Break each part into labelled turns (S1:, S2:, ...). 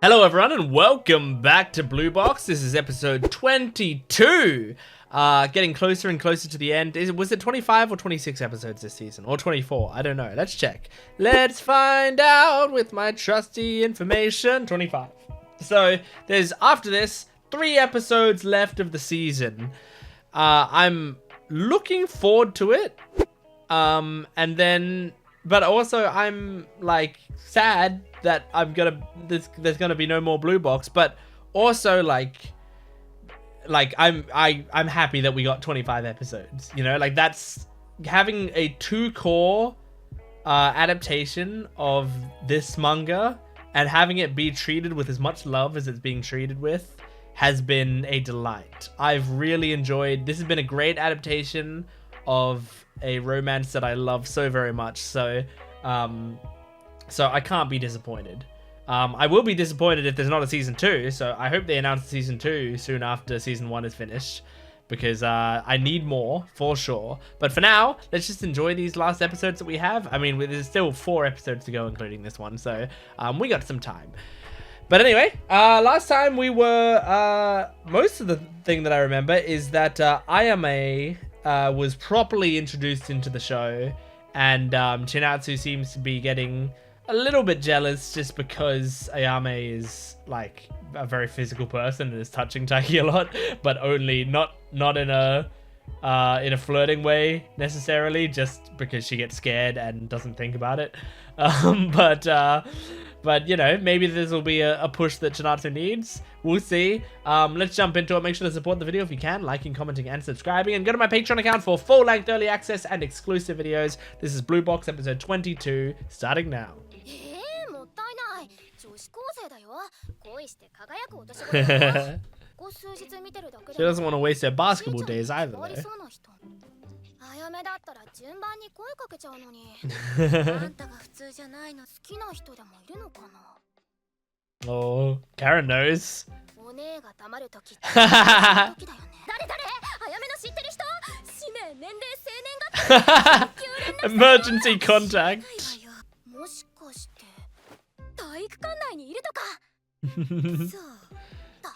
S1: Hello everyone and welcome back to Blue Box. This is episode 22. Getting closer and closer to the end. Was it 25 or 26 episodes this season? Or 24? I don't know. Let's check. Let's find out with my trusty information. 25. So there's, after this, 3 episodes left of the season. I'm looking forward to it. But also I'm like sad that there's gonna be no more Blue Box, but also like I'm happy that we got 25 episodes, you know, like that's having a 2-core adaptation of this manga and having it be treated with as much love as it's being treated with has been a delight. I've really enjoyed, this has been a great adaptation of a romance that I love so very much, so I can't be disappointed. I will be disappointed if there's not a season 2, so I hope they announce season 2 soon after season 1 is finished, because I need more for sure. But for now, let's just enjoy these last episodes that we have. I mean, there's still 4 episodes to go, including this one, so we got some time. But anyway, last time we were, most of the thing that I remember is that Ayame was properly introduced into the show, and Chinatsu seems to be getting a little bit jealous just because Ayame is like a very physical person and is touching Taki a lot, but only not in a flirting way necessarily, just because she gets scared and doesn't think about it. But you know, maybe this will be a push that Chinatsu needs. We'll see. Let's jump into it. Make sure to support the video if you can, liking, commenting, and subscribing. And go to my Patreon account for full-length early access and exclusive videos. This is Blue Box episode 22, starting now. She doesn't want to waste her basketball days either, though. Oh, Karen knows. Emergency contact.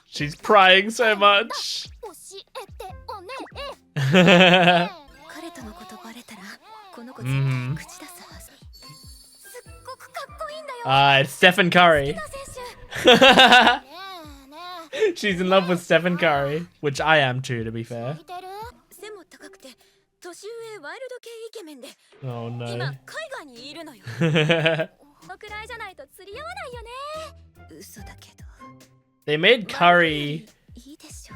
S1: She's crying so much. It's Stephen Curry. She's in love with Stephen Curry, which I am too, to be fair. Oh no. They made Curry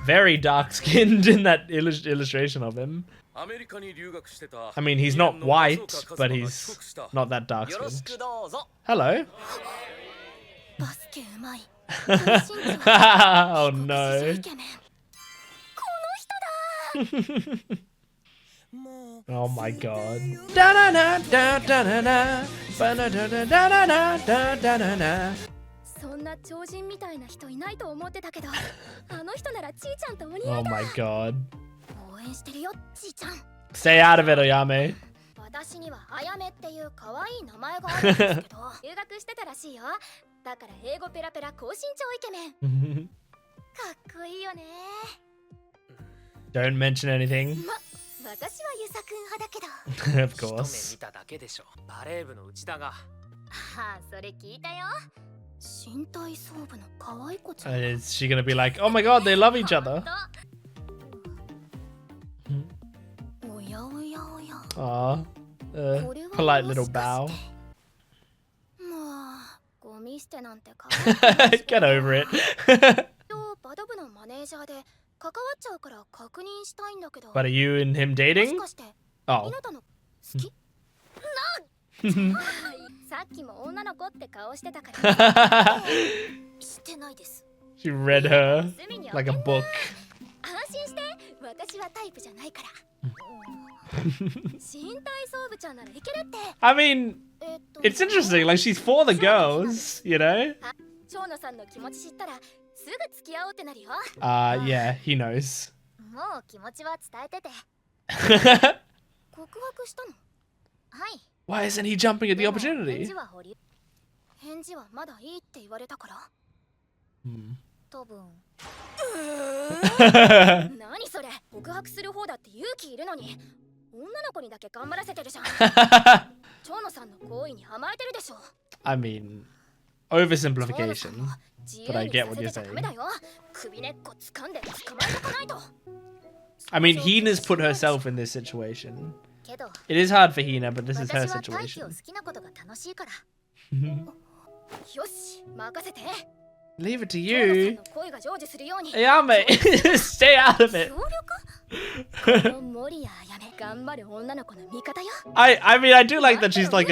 S1: very dark-skinned in that illustration of him. I mean, he's not white, but he's not that dark-skinned. Hello. Oh no. Oh my god. Oh my god. Stay out of it, Ayame. Don't mention anything. Of course. Is she gonna be like, oh my god, they love each other? Aw, polite little bow. Get over it. But are you and him dating? Oh. She read her like a book. I mean, it's interesting, like she's for the girls, you know? Yeah, he knows. Why isn't he jumping at the opportunity?
S2: 多分
S1: I
S2: 何それ告白する方だって勇気いるのに女の子にだけ頑張らせてるじゃん蝶野さんの行為に甘えてるでしょ
S1: mean,
S2: 蝶野さん
S1: oversimplification.
S2: も自
S1: But I
S2: 由に
S1: get
S2: さ
S1: what
S2: せ
S1: you're
S2: てちゃダメだよ首根っこ掴んで捕まえとかないと
S1: I mean, Hina's put herself in this situation.
S2: けど
S1: It is hard for Hina, but this is
S2: 私
S1: her
S2: は大輝を
S1: situation.
S2: 好きなことが楽しいからよし任せて
S1: Leave it to
S2: 蝶野さん
S1: you.
S2: の恋が成就するように
S1: Ayame, stay out of it.
S2: 協力この森やあやめ頑張る女の子の味方よ
S1: I mean, I do like that she's like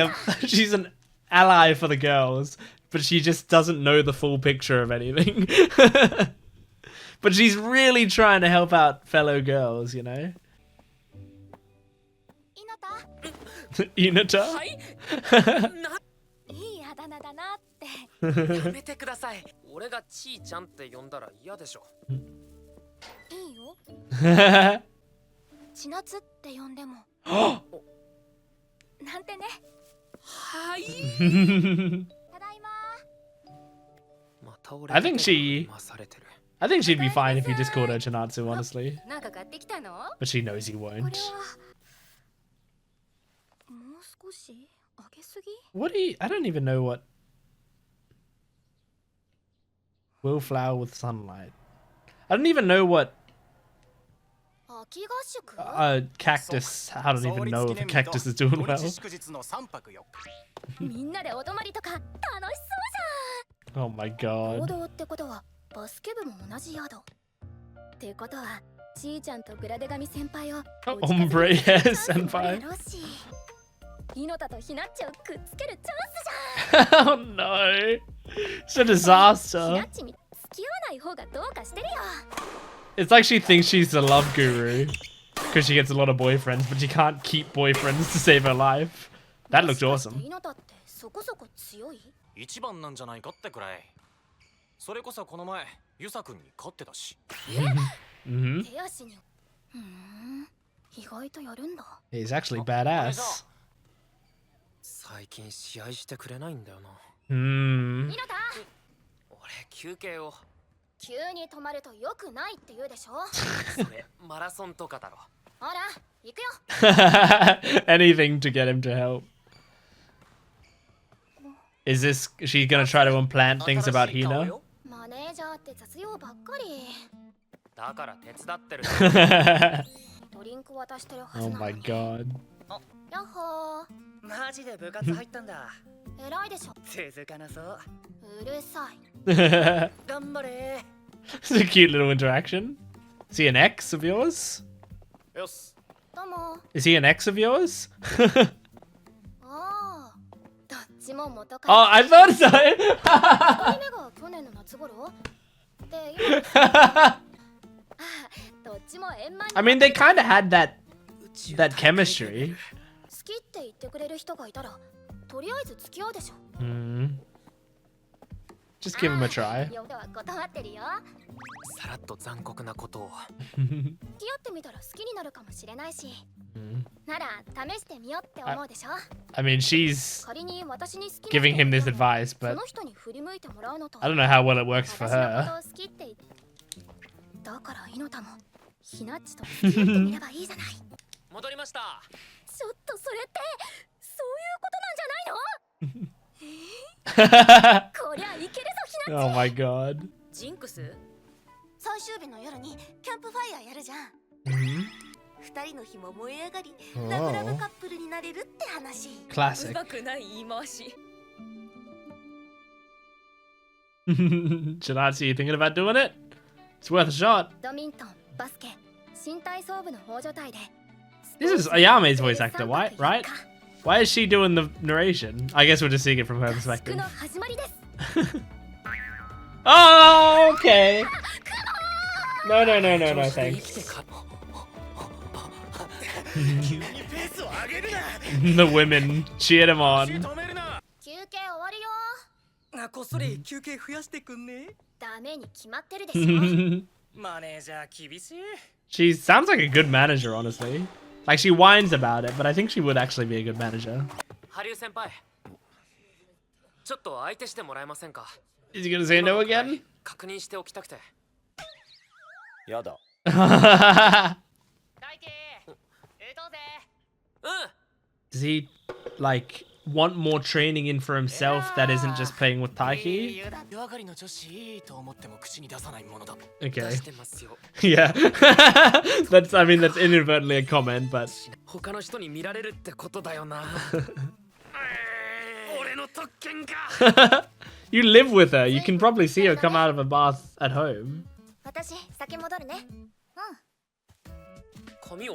S1: she's an ally for the girls, but she just doesn't know the full picture of anything. But she's really trying to help out fellow girls, you know?
S2: いなた
S1: Inata?
S2: いいあだ名だなって
S3: やめてください。俺がちーちゃんって呼んだら嫌でしょ。
S2: いいよ千夏って呼んでもなんてね
S3: はい。
S2: ただいま
S3: また俺
S1: I think she-
S3: 回されてる。
S1: I think she'd be fine if you just called her Chinatsu, honestly.
S2: なんか買ってきたの
S1: But she knows you
S2: こ
S1: won't.
S2: れはもう少し上げすぎ
S1: What do you... I don't even know what... Will flower with sunlight. I don't even know what
S2: 秋合宿
S1: cactus... I don't even know if a cactus is doing well.
S2: みんなでお泊まりとか楽しそうじ
S1: Oh my
S2: ゃん
S1: god.
S2: 合同ってことはバスケ部も同じ宿ってことはちーちゃんとグラデガミ先輩を
S1: Ombre, yes, 先輩
S2: やろうしイノタとヒナッチをくっつけるチャンスじゃん
S1: Oh no. It's a
S2: ヒナ
S1: disaster.
S2: ッチに付き合わない方がどうかしてるよ
S1: It's like she thinks she's the love guru. Because she gets a lot of boyfriends, but she can't keep boyfriends to save her life. That looked
S2: もしかし
S1: awesome.
S2: てイノタってそこそこ強い
S3: 一番なんじゃないかってくらい。それこそこの前、ユサ君に勝ってたし。
S1: Mm-hmm.
S2: 手足に意外とやるんだ
S1: He's actually
S3: あれじゃ
S1: badass.
S3: 最近試合してくれないんだよな。
S1: Hmm.
S2: イノタ
S3: 俺休憩を。
S2: 急に止まると良くないって言うでしょ
S3: それマラソンとかだろ。
S2: ほら行くよ
S1: Anything to get him to help. Is this... She gonna try to implant things about
S3: 新しい顔
S1: Hina?
S3: よ。
S2: マネージャーって雑用ばっかり
S3: だから手伝ってるだろ。
S2: ドリンク渡してるは
S1: Oh
S2: ずなの
S1: my
S2: に
S1: god.
S2: ヤッホー
S4: マジで部活入ったんだ。
S2: 偉いでしょ
S4: 続かなそう。
S2: うるさい
S1: It's
S4: 頑張れ。
S1: a cute little interaction. Is he an ex of yours?
S3: よし。
S2: どうも
S1: Is he an ex of yours?
S2: ああどっちも元
S1: Oh,
S2: から
S1: I thought so.
S2: 1人目が去年の夏頃で今どっちも円満に
S1: I mean, they kind of had that chemistry.
S2: 好きって言ってくれる人がいたらとりあえず付き合うでしょ
S1: Hmm. Just give him a try.
S2: ヨガは断ってるよ
S3: さらっと残酷なことを。
S2: 付き合ってみたら好きになるかもしれないし
S1: Hmm.
S2: なら試してみようって思うでしょ
S1: I mean, she's
S2: 仮に私に好きな
S1: giving
S2: 人
S1: him
S2: がい
S1: this
S2: ても
S1: advice,
S2: そ
S1: but
S2: の人に振り向いてもらうのと
S1: I don't know how well it works for
S2: 私のこ
S1: her.
S2: とを好きって言ってだからイノタもヒナッチと付き合ってみればいいじゃない
S3: 戻りました。
S2: ちょっとそれってそういうことなんじゃないのこりゃいけるぞヒナッ
S1: Oh my god.
S2: チジンクス
S5: 最終日の夜にキャンプファイヤーやるじゃん
S1: Hmm.
S5: 二人の日も燃え上がり
S1: Oh.
S5: ラブラブカップルになれるって話
S1: Classic.
S2: くない言い回し
S1: Shinatsu, you thinking about doing it? It's worth a shot.
S2: ドミントンバスケ新体操部の大所帯で
S1: This is Ayame's voice actor, why? Right? Why is she doing the narration? I guess we're just seeing it from her
S2: 合宿
S1: perspective.
S2: の始まりです
S1: Oh, okay. No, no, no, no, no,
S3: 生き
S1: thanks.
S3: てか。
S4: 急にペースを上げるな。
S1: The women cheered him on.
S4: 止めるな。
S2: 休憩終わるよ
S4: こっそり休憩増やしてくんね。
S2: ダメに決まってるでしょ
S4: マネージャー厳しい。
S1: She sounds like a good manager, honestly. Like, she whines about it, but I think she would actually be a good manager.
S3: ハリウ先輩。ちょっと相手してもらえませんか。
S1: Is he gonna say no again?
S4: 確認しておきたくて。
S3: やだ。
S4: 大輝、どうぜ。
S1: Does he like want more training in for himself that isn't just playing with Taiki?
S4: 湯上がりの女子いいと思っても口に出さないものだ。
S1: Okay.
S4: 出してますよ。
S1: Yeah. That's I mean that's inadvertently a comment, but
S4: 他の人に見られるってことだよな。俺の特権か。
S1: you live with her. You can probably see her come out of a bath at home.
S2: 私先戻るね。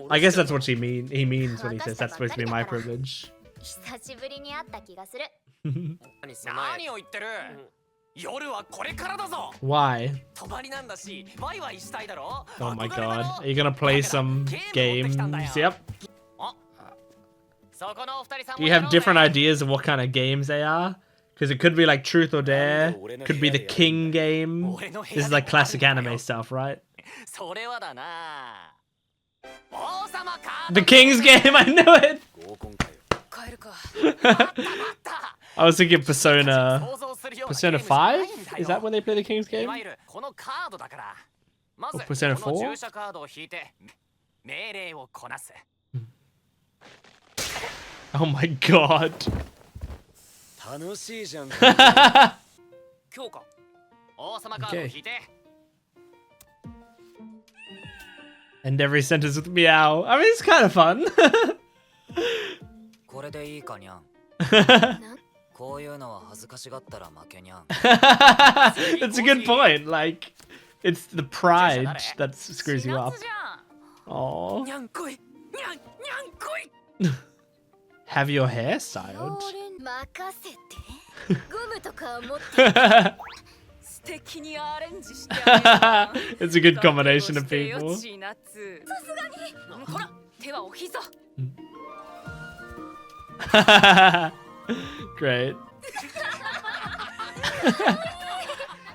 S1: I guess that's what he means when he says that's supposed to be my privilege.
S2: 久しぶりに会った気がする。
S3: 何を言ってる？夜はこれからだぞ。
S1: Why?
S3: 泊まりなんだし、ワイワイしたいだろ。
S1: Oh my god. Are you gonna play some games? Yep.
S3: そこのお二人さん
S1: Do you have different ideas of what kind of games they are? Because it could be like Truth or Dare, could be the King game. This is like classic anime stuff, right?
S3: それはだな。王様か。
S1: The King's game, I knew it!
S4: 帰るか。
S1: I was thinking Persona 5? Is that when they play the King's
S3: い
S1: game?
S3: わゆるこのカードだから。まず
S1: Oh, Persona
S3: この
S1: 4?
S3: 駐車カードを引いて命令をこなす。
S1: Oh my god.
S3: 楽しいじゃん。今日か。王様カードを引いて。
S1: And every sentence with meow. I mean, it's kind of fun.
S4: これでいいかにゃん。こういうのは恥ずかしがったら負けにゃん。
S1: That's a good point. Like, it's the pride that screws you up. Aww.
S4: にゃんこい。にゃんこい。
S1: Have your hair styled.
S2: 任せて。ゴムとか持って素敵にアレンジしてあげる。
S1: It's a good combination of people.
S2: さすがに。ほら、手はお膝。
S1: Great.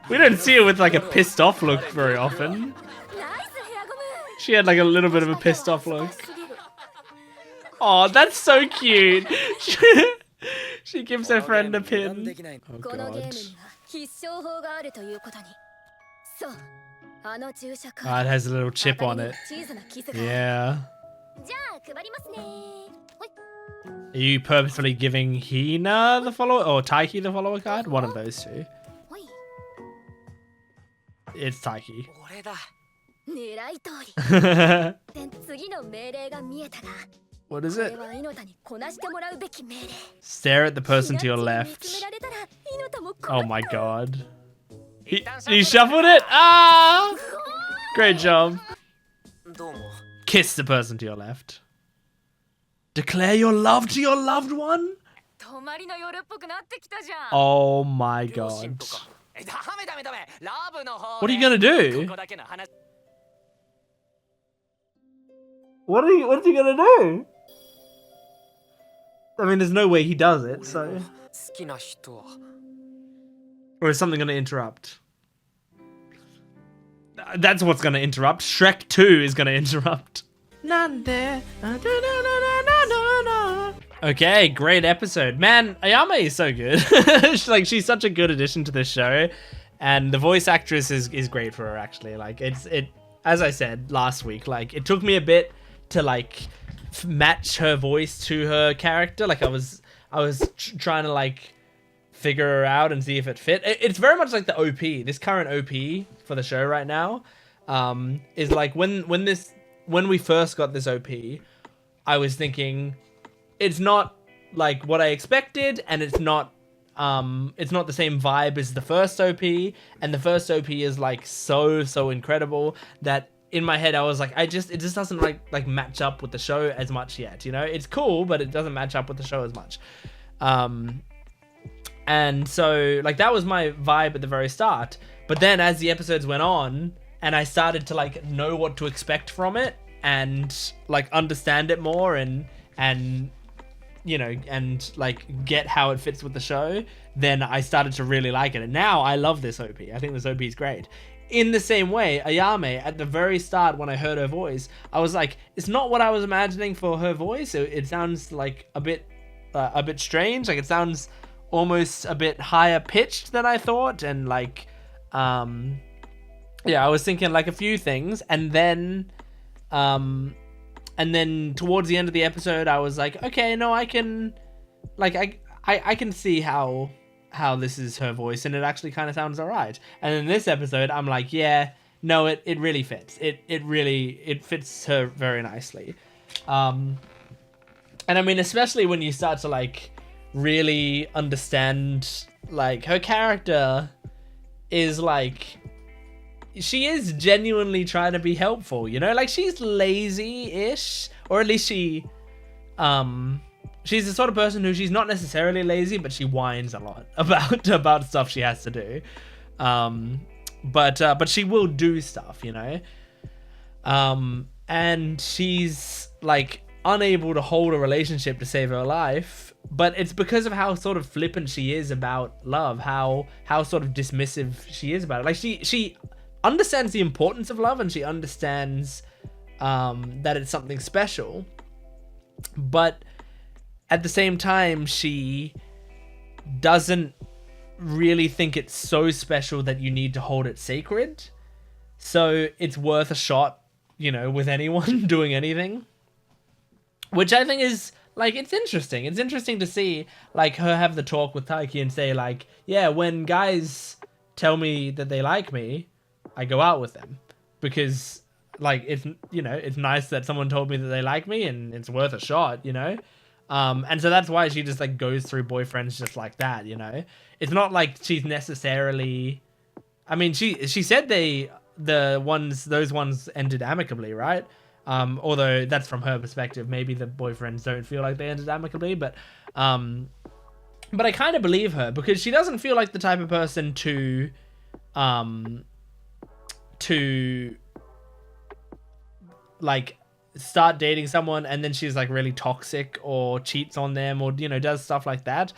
S1: We don't see her with like a pissed off look very often.
S2: ナイスヘアゴム。
S1: She had like a little bit of a pissed off look. Oh, that's so cute. She gives her friend a pin. Oh
S2: このゲー
S1: god.
S2: ムには必勝法があるということに。そう。あの注射
S1: Ah, it has a little chip on it.
S2: 小さな傷が。
S1: Yeah.
S2: じゃあ配りますね。ほい。
S1: Are you purposefully giving Hina the follower or Taiki the follower card? One of those two.
S2: ほい。
S1: It's Taiki.
S4: 俺だ。
S2: 狙い通り。次の命令が見えたが。
S1: What is
S2: こ
S1: it?
S2: れはイノタにこなしてもらうべき命令。
S1: Stare at the person to your
S2: 見
S1: left.
S2: つめられたらイノタもこ
S1: Oh
S2: な
S1: my god. He shuffled it? Ah! Great job.
S4: どうも。
S1: Kiss the person to your left. Declare your love to your loved one?
S2: 泊まりの夜っぽくなってきたじゃん。
S1: Oh my
S4: 両親
S1: god.
S4: とか。
S3: ダメ。ラブの方。
S1: What are you gonna do?
S3: ここだけの話。
S1: What's he gonna do? I mean, there's no way he does it, so.
S4: 好きな人は。
S1: Or is something gonna interrupt? That's what's gonna interrupt. Shrek 2 is gonna interrupt. Okay, great episode. Man, Ayame is so good. She's such a good addition to this show. And the voice actress is great for her, actually. Like, it as I said last week, like, it took me a bit to, like, match her voice to her character. Like, I was trying to, like, figure her out and see if it fit. It's very much like the OP. This current OP for the show right now is like when we first got this OP, I was thinking it's not like what I expected, and it's not the same vibe as the first OP, and the first OP is like so incredible that in my head I was like, it just doesn't like match up with the show as much yet, you know? It's cool, but it doesn't match up with the show as much. And so, like, that was my vibe at the very start. But then as the episodes went on, and I started to, like, know what to expect from it, and, like, understand it more, and you know, and, like, get how it fits with the show, then I started to really like it. And now I love this OP. I think this OP is great. In the same way, Ayame, at the very start when I heard her voice, I was like, it's not what I was imagining for her voice. It sounds, like, a bit strange. Like, it sounds almost a bit higher pitched than I thought, and like yeah, I was thinking like a few things, and then towards the end of the episode, I was like, okay, no, I can, like, I can see how this is her voice, and it actually kind of sounds alright. And in this episode, I'm like, yeah, no, it really fits. It fits her very nicely. And I mean, especially when you start to like really understand, like, her character is like, she is genuinely trying to be helpful, you know? Like, she's lazy-ish, or at least she's the sort of person who, she's not necessarily lazy, but she whines a lot about stuff she has to do. But she will do stuff, you know? And she's like unable to hold a relationship to save her life, but it's because of how sort of flippant she is about love, how sort of dismissive she is about it. Like, she understands the importance of love, and she understands that it's something special, but at the same time, she doesn't really think it's so special that you need to hold it sacred. So it's worth a shot, you know, with anyone doing anything. Which I think is, like, it's interesting. It's interesting to see, like, her have the talk with Taiki and say, like, yeah, when guys tell me that they like me, I go out with them. Because, like, it's, you know, it's nice that someone told me that they like me, and it's worth a shot, you know? And so that's why she just, like, goes through boyfriends just like that, you know? It's not like she's necessarily... I mean, she said those ones ended amicably, right? Although that's from her perspective. Maybe the boyfriends don't feel like they ended amicably, but I kind of believe her, because she doesn't feel like the type of person to like start dating someone and then she's like really toxic or cheats on them or, you know, does stuff like that.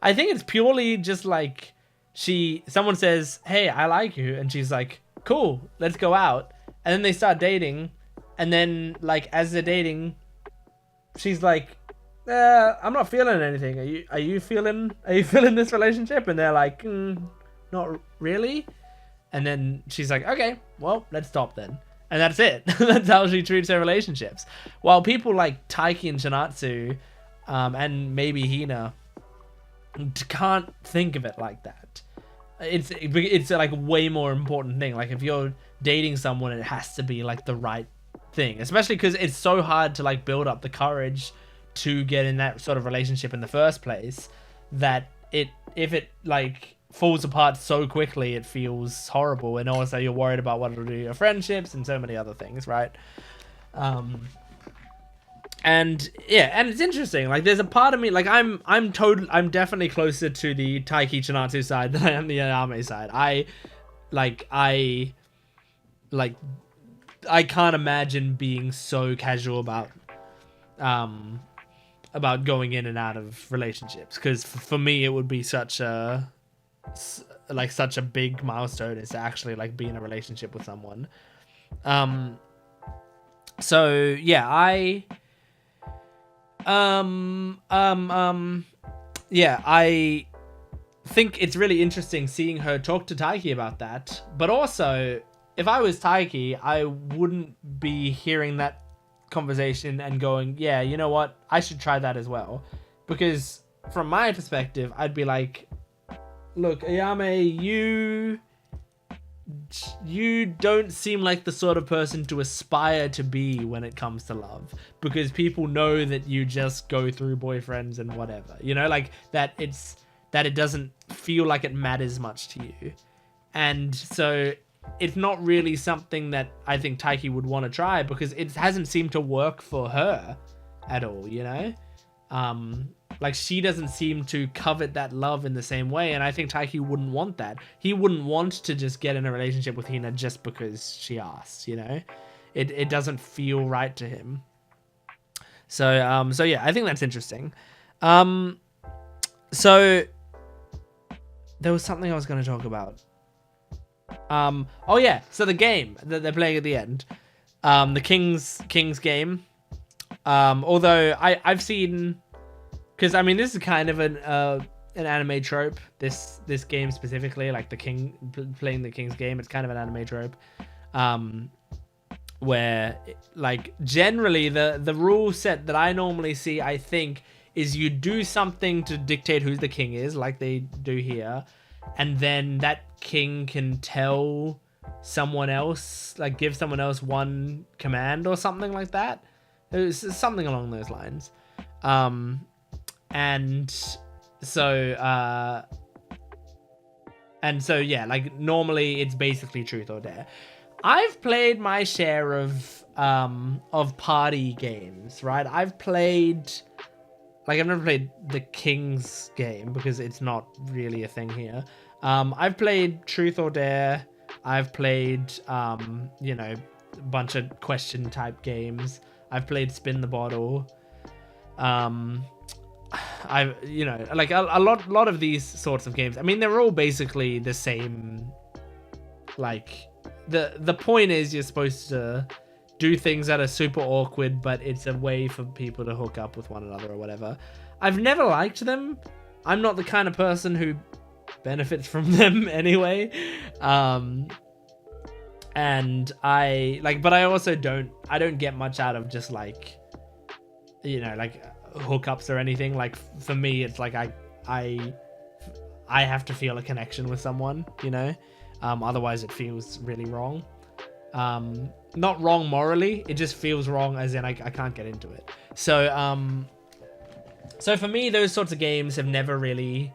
S1: I think it's purely just like someone says, hey, I like you, and she's like, cool, let's go out, and then they start dating, and then like as they're dating, she's like, I'm not feeling anything. Are you feeling this relationship? And they're like, not really. And then she's like, okay, well, let's stop then. And that's it. That's how she treats her relationships. While people like Taiki and Shinatsu, and maybe Hina, can't think of it like that. It's like a way more important thing. Like, if you're dating someone, it has to be like the right thing. Especially because it's so hard to like build up the courage to get in that sort of relationship in the first place, that if it like falls apart so quickly, it feels horrible. And also you're worried about what it'll do to your friendships and so many other things, right? And yeah, and it's interesting. Like, there's a part of me, like, I'm definitely closer to the Taiki Chinatsu side than I am the Ayame side. I can't imagine being so casual about going in and out of relationships, because for me it would be such a big milestone is to actually like be in a relationship with someone. So yeah, I think it's really interesting seeing her talk to Taiki about that. But also, if I was Taiki, I wouldn't be hearing that conversation and going, yeah, you know what, I should try that as well. Because from my perspective, I'd be like, look, Ayame, you don't seem like the sort of person to aspire to be when it comes to love, because people know that you just go through boyfriends and whatever, you know, like that it doesn't feel like it matters much to you. And so it's not really something that I think Taiki would want to try, because it hasn't seemed to work for her at all, you know? Like, she doesn't seem to covet that love in the same way, and I think Taiki wouldn't want that. He wouldn't want to just get in a relationship with Hina just because she asked, you know? It doesn't feel right to him. So yeah, I think that's interesting. So there was something I was going to talk about. Oh yeah, so the game that they're playing at the end, the King's game. Although I've seen, because I mean this is kind of an anime trope. This game specifically, like the king playing the king's game, it's kind of an anime trope. Where like generally the rule set that I normally see, I think, is you do something to dictate who the king is, like they do here, and then that king can tell someone else, like give someone else one command or something like that. It was something along those lines. And so yeah, like normally it's basically truth or dare. I've played my share of party games, right? I've never played the King's game because it's not really a thing here. I've played Truth or Dare. I've played, you know, a bunch of question type games. I've played Spin the Bottle. I've, you know, like a lot of these sorts of games. I mean, they're all basically the same. Like the point is you're supposed to do things that are super awkward, but it's a way for people to hook up with one another or whatever. I've never liked them. I'm not the kind of person who benefits from them anyway. And I like, but I also don't get much out of just like, you know, like hookups or anything. Like for me, it's like I have to feel a connection with someone, you know. Otherwise it feels really wrong. Not wrong morally, it just feels wrong as in I can't get into it. So so for me, those sorts of games have never really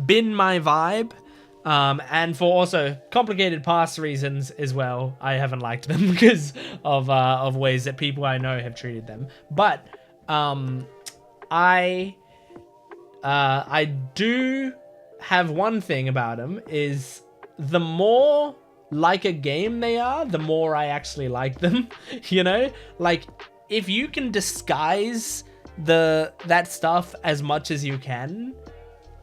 S1: been my vibe. And for also complicated past reasons as well, I haven't liked them because of ways that people I know have treated them. But I do have one thing about them, is the more like a game they are, the more I actually like them. You know, like if you can disguise that stuff as much as you can,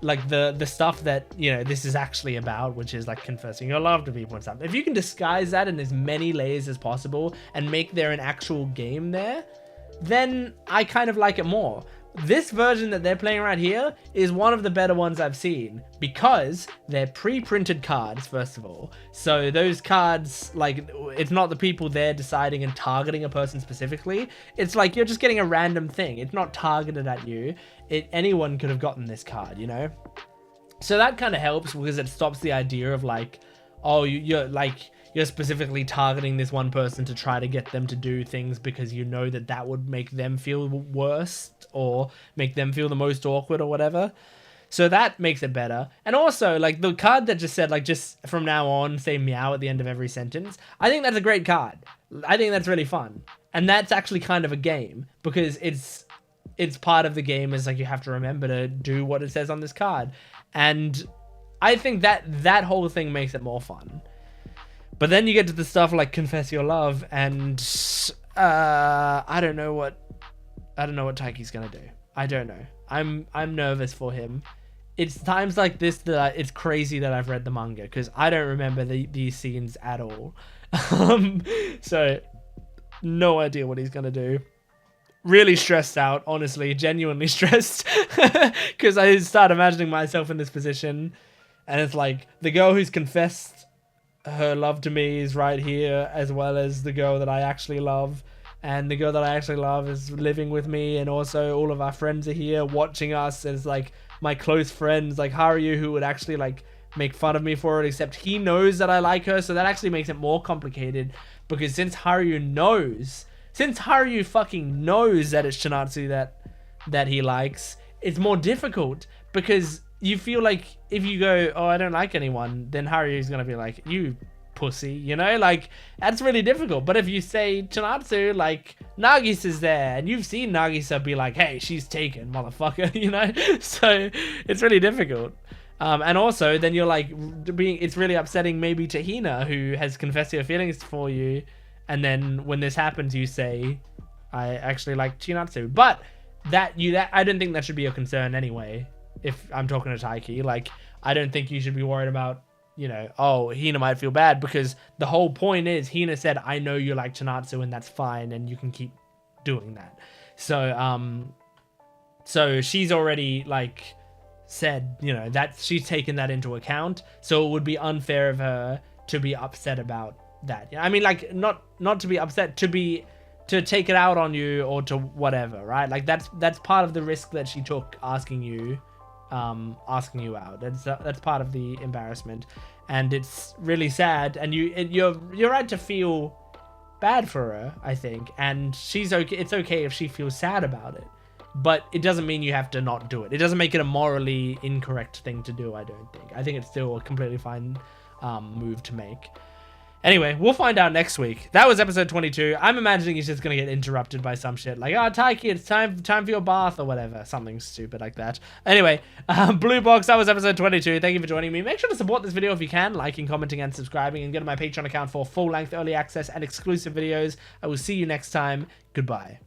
S1: like the stuff that, you know, this is actually about, which is like confessing your love to people and stuff. If you can disguise that in as many layers as possible and make there an actual game there, then I kind of like it more. This version that they're playing right here is one of the better ones I've seen because they're pre-printed cards, first of all. So those cards, like, it's not the people there deciding and targeting a person specifically. It's like you're just getting a random thing. It's not targeted at you. Anyone could have gotten this card, you know? So that kind of helps because it stops the idea of like, oh, you're specifically targeting this one person to try to get them to do things because you know that would make them feel worse or make them feel the most awkward or whatever. So that makes it better. And also, like, the card that just said, like, just from now on, say meow at the end of every sentence, I think that's a great card. I think that's really fun. And that's actually kind of a game because it's part of the game is, like, you have to remember to do what it says on this card. And I think that whole thing makes it more fun. But then you get to the stuff like confess your love, and I don't know what Taiki's gonna do. I don't know. I'm nervous for him. It's times like this that it's crazy that I've read the manga because I don't remember these scenes at all. So no idea what he's gonna do. Really stressed out, honestly, genuinely stressed, because I start imagining myself in this position, and it's like the girl who's confessed her love to me is right here, as well as the girl that I actually love, and the girl that I actually love is living with me, and also all of our friends are here watching us as like my close friends, like Haruyu, who would actually like make fun of me for it, except he knows that I like her, so that actually makes it more complicated, because since Haruyu fucking knows that it's Chinatsu that he likes, it's more difficult, because you feel like if you go, oh, I don't like anyone, then Haru's gonna be like, you pussy, you know? Like, that's really difficult. But if you say Chinatsu, like, Nagisa's there, and you've seen Nagisa be like, hey, she's taken, motherfucker, you know? So it's really difficult. And also, then you're like, it's really upsetting maybe to Hina, who has confessed her feelings for you, and then when this happens, you say, I actually like Chinatsu. But I don't think that should be a concern anyway. If I'm talking to Taiki, like, I don't think you should be worried about, you know, oh, Hina might feel bad, because the whole point is Hina said, I know you like Chinatsu and that's fine, and you can keep doing that. So, so she's already like said, you know, that she's taken that into account. So it would be unfair of her to be upset about that. I mean, like, not to be upset, to take it out on you or to whatever, right? Like that's part of the risk that she took, asking you out. That's part of the embarrassment, and it's really sad. And you're right to feel bad for her, I think. And she's okay. It's okay if she feels sad about it, but it doesn't mean you have to not do it. It doesn't make it a morally incorrect thing to do. I don't think. I think it's still a completely fine move to make. Anyway, we'll find out next week. That was episode 22. I'm imagining he's just gonna get interrupted by some shit like, "Oh, Taiki, it's time for your bath," or whatever, something stupid like that. Anyway, Blue Box, that was episode 22. Thank you for joining me. Make sure to support this video if you can, liking, commenting, and subscribing, and go to my Patreon account for full-length early access and exclusive videos. I will see you next time. Goodbye.